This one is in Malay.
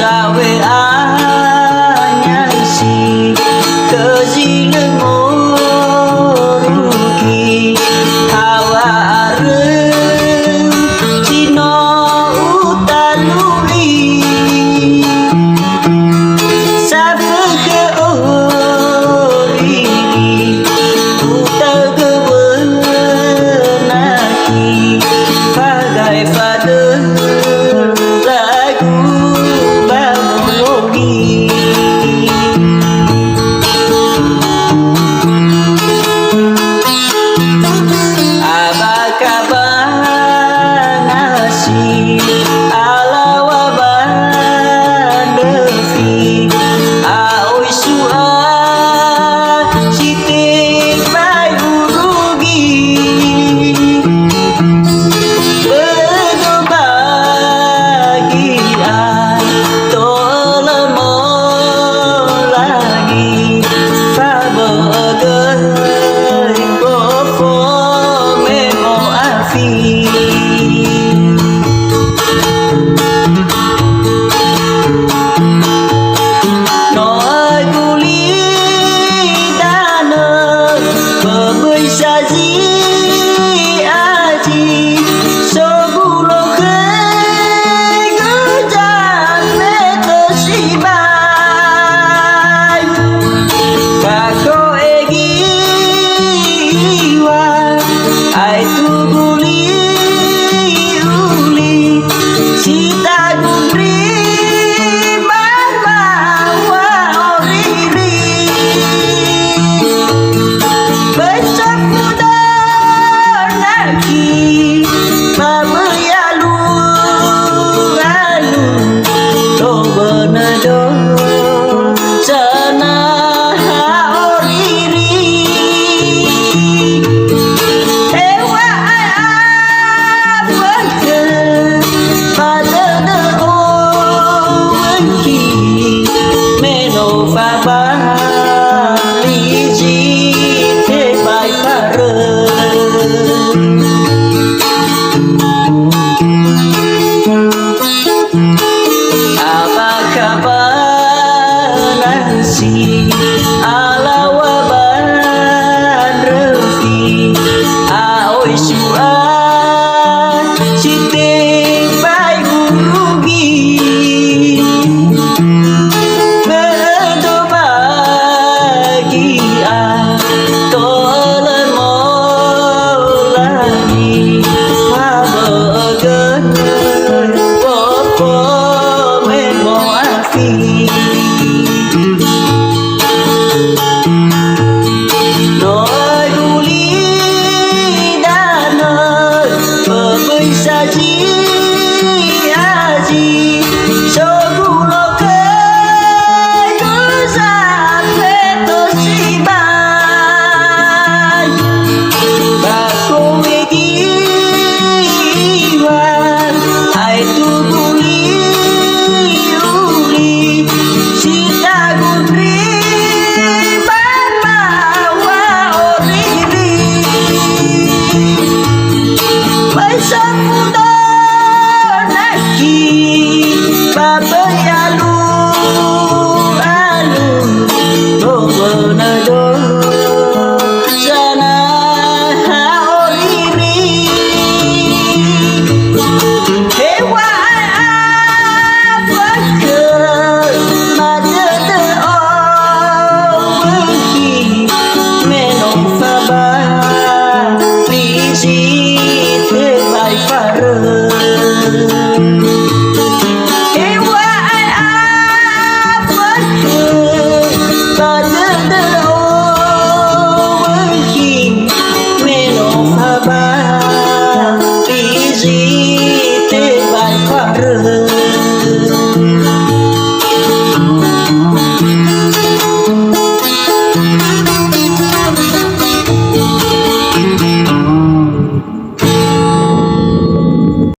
sawe anyasi kezileung rugi hawa areng cino utanuli sabeke ori utagebenaki bagai pada lagu bamulogi abakabanasi alawa bandefi aoi sua sitik bai urugi bedo bagian tolemo lagi fabegeun kofo memo afi noi guli dana bebei saji aji sogulo ke gejan metosibai kako egiwa ai tu guli uli sita gundri mama wa oriri besok muda lagi babayalu alu to benado sana oriri ewa abake pada de owenki meno faba liji te bai pare abakabanasi alawa banrefi aoi sua sitik bai urugi bedo bagian tolemo lagi fabegeun kofo memo afi noi guli dana bebei saji aji sogulo ke gesan metosibai bako egiwan ai tu guli uli sita gundri mama wa oriri besok muda lagi babayar